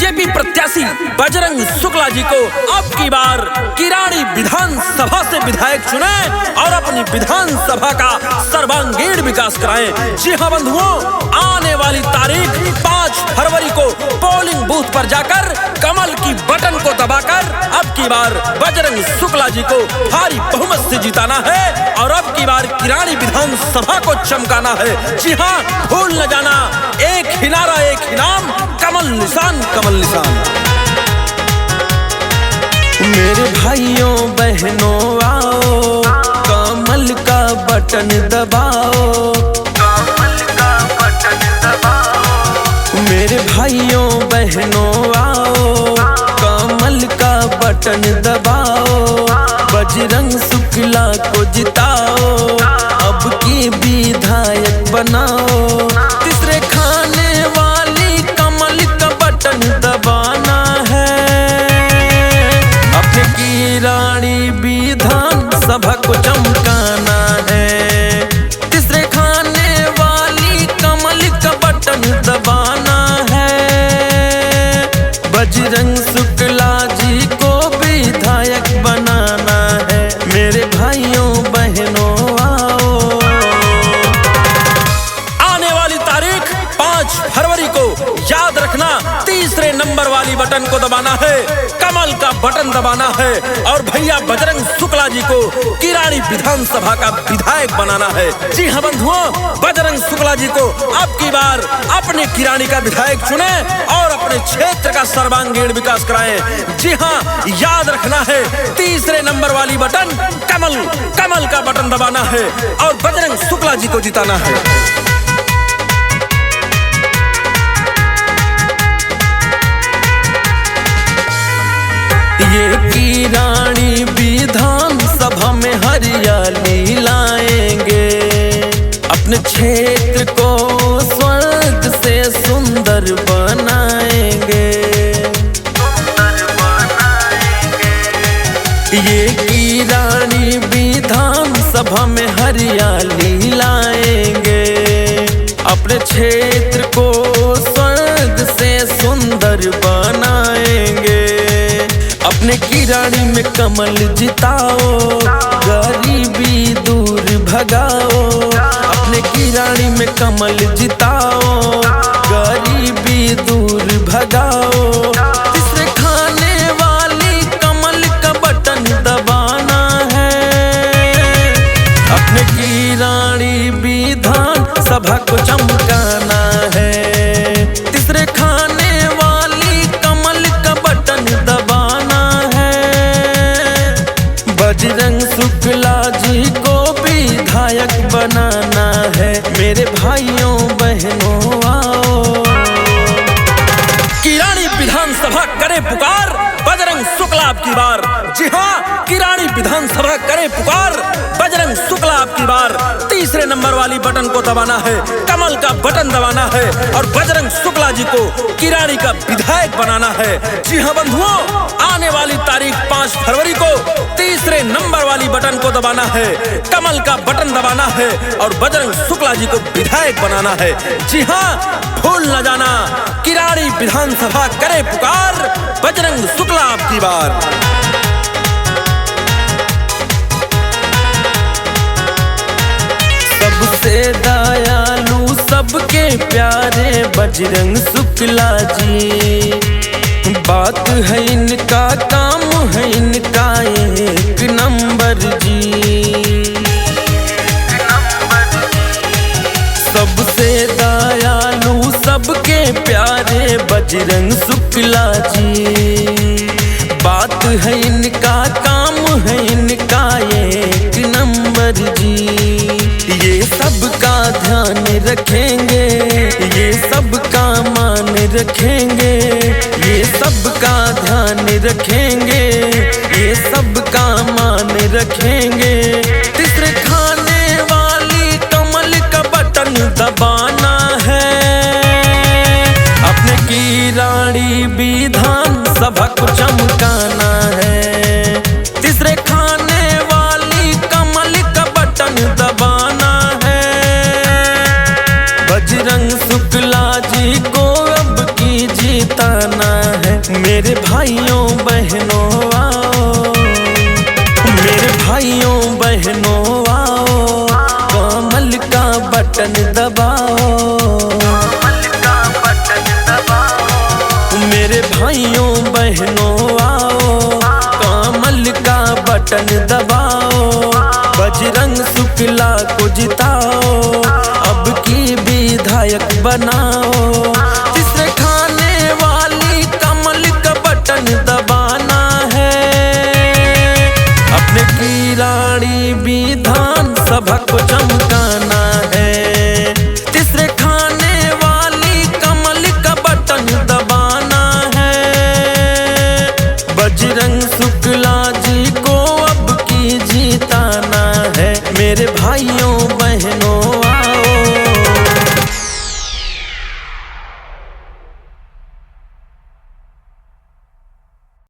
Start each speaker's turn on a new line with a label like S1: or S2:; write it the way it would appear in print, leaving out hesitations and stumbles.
S1: BJP प्रत्याशी बजरंग शुक्ला जी को अब की बार किराड़ी विधानसभा से विधायक चुने और अपनी विधानसभा का सर्वांगीण विकास कराएं। जी हाँ बंधुओं, आने वाली तारीख 5 फरवरी को पोलिंग बूथ पर जाकर कमल की बटन को दबाकर अब की बार बजरंग शुक्ला जी को भारी बहुमत से जिताना है और अब की बार किराड़ी विधानसभा को चमकाना है। जी हाँ, भूल न जाना, एक ही नारा एक ही नाम, कमल निशान कमल निशान। मेरे भाइयों बहनों आओ, कमल का बटन दबाओ, कमल का बटन दबाओ। मेरे भाइयों बहनों आओ, कमल का बटन दबाओ, बजरंग शुक्ला को जिताओ, अब की विधायक बनाओ। तीसरे खाने वाली कमल का बटन दबाना है, अपने किराड़ी विधानसभा को चमकाना है। तीसरे खाने वाली कमल का बटन दबाना है, बजरंग शुक्ला जी को विधायक बनाना है। मेरे भाइयों बहनों आओ, आने वाली तारीख 5 फरवरी को याद रखना, तीसरे नंबर वाली बटन को दबाना है, कमल का बटन दबाना है और भैया बजरंग शुक्ला जी को किराड़ी विधानसभा का विधायक बनाना है। जी हाँ बंधुओं, बजरंग शुक्ला जी को अब की बार अपने किराड़ी का विधायक चुने और अपने क्षेत्र का सर्वांगीण विकास कराएं। जी हाँ, याद रखना है, तीसरे नंबर वाली बटन कमल का बटन दबाना है और बजरंग शुक्ला जी को जिताना है। ये किराड़ी विधानसभा में हरियाली लाएंगे, अपने क्षेत्र को स्वर्ग से सुंदर बनाएंगे। ये किराड़ी विधानसभा में हरियाली लाएंगे, अपने क्षेत्र को स्वर्ग से सुंदर बनाएंगे। अपने किराड़ी में कमल जिताओ, गरीबी दूर भगाओ। अपने किराड़ी में कमल जिताओ, गरीबी दूर भगाओ। तीसरे खाने वाली कमल का बटन दबाना है, अपने किराड़ी विधानसभा को चमकाना है। तीसरे खाने वाली कमल का बटन दबाना है, बजरंग शुक्ला जी को विधायक बनाना है। मेरे भाइयों बहनों आओ, किराड़ी विधानसभा करे पुकार, बजरंग शुक्ला अब की बार। जी हाँ, किराड़ी विधानसभा करे पुकार, बजरंग शुक्ला अब की बार। तीसरे नंबर वाली बटन को दबाना है, कमल का बटन दबाना है और बजरंग शुक्ला जी को किराड़ी का विधायक बनाना है। जी हाँ बंधुओं, आने वाली तारीख 5 फरवरी को तीसरे नंबर वाली बटन को दबाना है, कमल का बटन दबाना है और बजरंग शुक्ला जी को विधायक बनाना है। जी हाँ, भूल न जाना, किराड़ी विधानसभा करे पुकार, बजरंग शुक्ला अब की बार। सबसे दयालु सबके प्यारे बजरंग शुक्ला जी, बात है इनका, काम है इनका एक नंबर जी। सबसे दयालु सबके प्यारे बजरंग शुक्ला जी, बात है इनका, काम है इनका एक नंबर जी। ये सबका ध्यान रखेंगे, ये सबका मान रखेंगे, ये सबका ध्यान रखेंगे, ये सबका मान रखेंगे। तीसरे खाने वाली कमल का बटन दबाना है, अपने किराड़ी विधानसभा को चमकाना है। तीसरे खाने वाली कमल का बटन दबाना है, बजरंग शुक्ला जी को अब की जिताना है। मेरे भाइयों बहनों आओ, मेरे भाइयों बहनों आओ, कमल का बटन दबाओ, मेरे भाइयों बहनों आओ, कमल का बटन दबाओ, बजरंग शुक्ला को जिताओ, अब की विधायक बनाओ।